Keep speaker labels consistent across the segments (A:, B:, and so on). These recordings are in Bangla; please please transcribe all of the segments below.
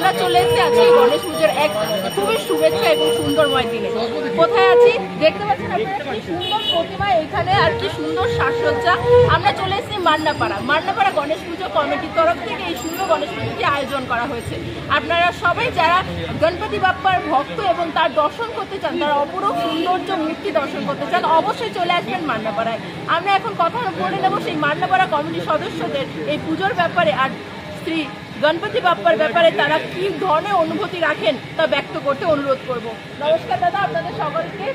A: আমরা চলে এসেছি আজকে গণেশ পুজোর এক খুবই শুভেচ্ছা এবং সুন্দরময় দিনে। কোথায় আছি দেখতে পাচ্ছেন আপনারা, কি সুন্দর প্রতিমা এখানে আর কি সুন্দর সাজসজ্জা। আমরা চলে এসেছি মান্নাপাড়া গণেশ পুজো কমিটির তরফ থেকে এই সুন্দর গণেশ পুজোটি আয়োজন করা হয়েছে। আপনারা সবাই যারা গণপতি বাপ্পার ভক্ত এবং তার দর্শন করতে চান, তার অপরূপ সৌন্দর্য মূর্তি দর্শন করতে চান, অবশ্যই চলে আসবেন মান্নাপাড়ায়। আমরা এখন কথা বলে নেব সেই মান্নাপাড়া কমিটির সদস্যদের এই পুজোর ব্যাপারে আর শ্রী গণপতি বাপ্পার ব্যাপারে তারা কি ধরনের অনুভূতি রাখেন তা ব্যক্ত করতে অনুরোধ করব। নমস্কার দাদা, আপনাদের সকলকে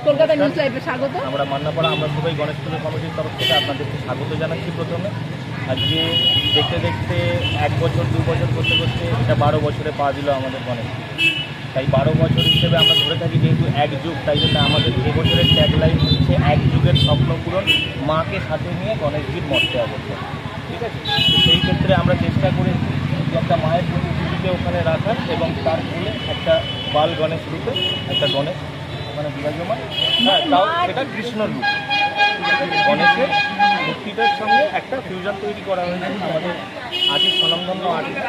A: কলকাতা নিউজ লাইভে স্বাগত।
B: আমরা মান্নাপাড়া আমরা সবাই গণেশ পুজো কমিটির তরফ থেকে আপনাদেরকে স্বাগত জানাচ্ছি। প্রথমে আজকে দেখতে দেখতে 1 বছর 2 বছর করতে করতে এটা 12 বছরে পা দিল আমাদের গণেশ। তাই 12 বছর হিসেবে আমরা ধরে থাকি, যেহেতু এক যুগ, তাই জন্য আমাদের এবছরের ট্যাগলাইন হচ্ছে এক যুগের স্বপ্ন পূরণ, মাকে সাথে নিয়ে গণেশজির মর্তে অবস্থান। ঠিক আছে, সেই ক্ষেত্রে আমরা চেষ্টা করেছি যে একটা মায়ের প্রতিকৃতিকে ওখানে রাখার এবং তার ফুলে একটা বাল গণেশ রূপে একটা গণেশ ওখানে বিরাজমান। হ্যাঁ, তাও সেটা কৃষ্ণর রূপ। গণেশের মূর্তিটার সঙ্গে একটা ফিউশন তৈরি করা হয়েছে। আমাদের আর্টিস্ট স্বনামধন্য আর্টিস্ট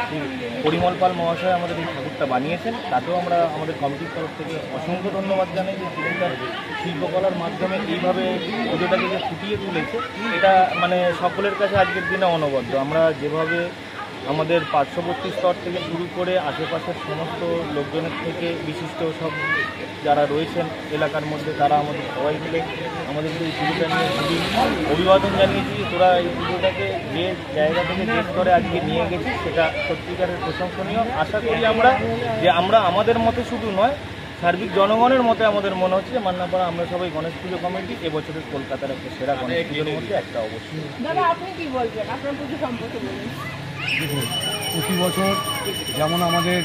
B: পরিমল পাল মহাশয় আমাদের এই ঠাকুরটা বানিয়েছেন। তাতেও আমরা আমাদের কমিটির তরফ থেকে অসংখ্য ধন্যবাদ জানাই যে তিনি তার শিল্পকলার মাধ্যমে এইভাবে পুজোটাকে যে ফুটিয়ে তুলেছে, এটা মানে সকলের কাছে আজকের দিনে অনবদ্য। আমরা যেভাবে আমাদের পার্শ্ববর্তী স্তর থেকে শুরু করে আশেপাশের সমস্ত লোকজনের থেকে বিশিষ্ট সব যারা রয়েছেন এলাকার মধ্যে, তারা আমাদের সবাই মিলে আমাদেরকে এই পুজোটা নিয়ে খুবই অভিবাদন জানিয়েছি। তোরা এই পুজোটাকে যে জায়গা থেকে যে স্তরে আজকে নিয়ে গেছি সেটা সত্যিকারের প্রশংসনীয়। আশা করি আমরা যে আমরা আমাদের মতে শুধু নয়, সার্বিক জনগণের মতে আমাদের মনে হচ্ছে যে মান্নাপাড়া আমরা সবাই গণেশ পুজো কমিটি এবছরের কলকাতার একটা সেরা গণেশ পুজোর মধ্যে একটা অবশ্যই।
A: দাদা, আপনি কি বলবেন আপনার পুজো সম্পর্কে? বলুন।
C: দেখুন, প্রতি বছর যেমন আমাদের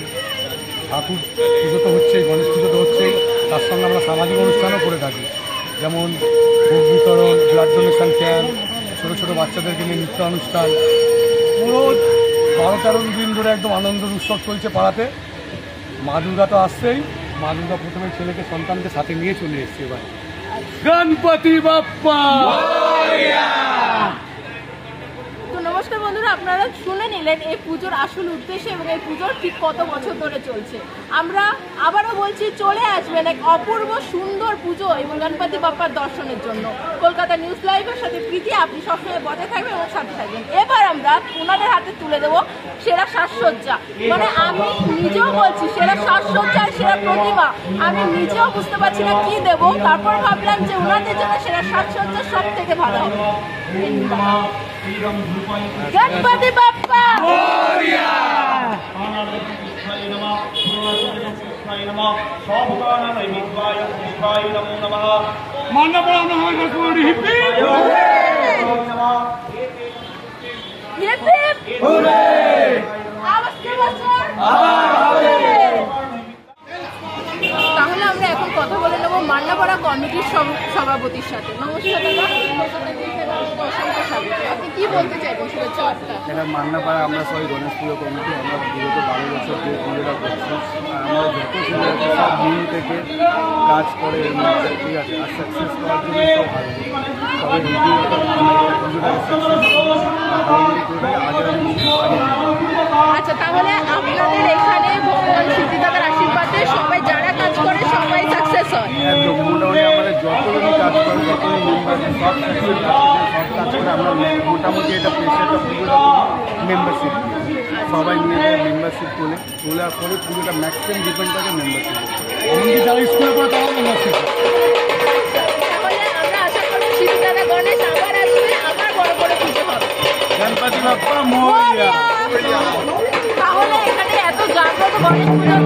C: ঠাকুর পুজো তো হচ্ছেই, গণেশ পুজো তো হচ্ছেই, তার সঙ্গে আমরা সামাজিক অনুষ্ঠানও করে থাকি, যেমন ভোগ বিতরণ, ব্লাড ডোনেশন ক্যাম্প, ছোটো ছোটো বাচ্চাদেরকে নিয়ে নৃত্য অনুষ্ঠান। পুরো 12-13 দিন ধরে একদম আনন্দ উৎসব চলছে পাড়াতে। মা দুর্গা তো আসছেই, মা দুর্গা প্রথমে ছেলেকে সন্তানকে সাথে নিয়ে চলে এসছে এবার গণপতি বাপ্পা।
A: নমস্কার বন্ধুরা, আপনারা শুনে নিলেন এই পুজোর আসল উদ্দেশ্য এবং এই পুজোর ঠিক কত বছর ধরে চলছে। আমরা আবারও বলছি, চলে আসবেন এক অপূর্ব সুন্দর পুজো এবং গণপতি বাপ্পার দর্শনের জন্য। কলকাতা নিউজ লাইভের সাথে প্রীতি, আপনি সবসময় বজায় থাকবেন এবং সাথে থাকবেন। এবার আমরা ওনাদের হাতে তুলে দেবো সেরা সাজসজ্জা, মানে আমি নিজেও বলছি সেরা সাজসজ্জা, সেরা প্রতিমা। আমি নিজেও বুঝতে পারছি না কি দেবো, তারপর ভাবলাম যে ওনাদের জন্য সেরা সাজসজ্জা সব থেকে ভালো হবে। গণপতি বাপ্পা
C: মান্নাপাড়া
A: তাহলে আমরা এখন কথা বলে নেবো মান্নাপাড়া কমিটির সভাপতির সাথে। নমস্কার দাদা, অসংখ্য স্বাগত। আপনি কি বলতে চাইবেন শুভেচ্ছা বার্তা?
C: এটা মান্নাপাড়া আমরা সবাই গণেশ পুজো কমিটি, আমরা বিগত 12 বছর ধরে পুজোটা করছি। আমরা যত ছেলে আছে সব মিল থেকে কাজ করে এর মধ্যে, ঠিক আছে। আর সাকসেস করার জন্য সবাই
A: আচ্ছা, তাহলে আপনাদের এখানে ভগবান সিদ্ধিদাতার আশীর্বাদে সবাই যারা কাজ করে সবাই সাকসেস হয়?
C: একদম, মোটামুটি আমাদের যতজনই কাজ করে, যতজনই মেম্বার সব সাকসেস সব কাজ করে। আমরা মোটামুটি এটা প্রেশারটা পুজোটা মেম্বারশিপ সবাই নিয়ে যায়, মেম্বারশিপ তোলার পরে পুজোটা ম্যাক্সিমাম ডিপেন্ড থাকে মেম্বারশিপ। এমনকি যারা স্কুলে পড়ে তারাও মেম্বারশিপ।
A: তাহলে আমরা আশা করি সিদ্ধিদাতা গণেশ আবার আসবে, আবার বড় বড় পুজো হবে।
C: গণপতি বাপ্পা মোরয়া।
A: তাহলে এখানে এত জাগ্রত গণেশ পুজো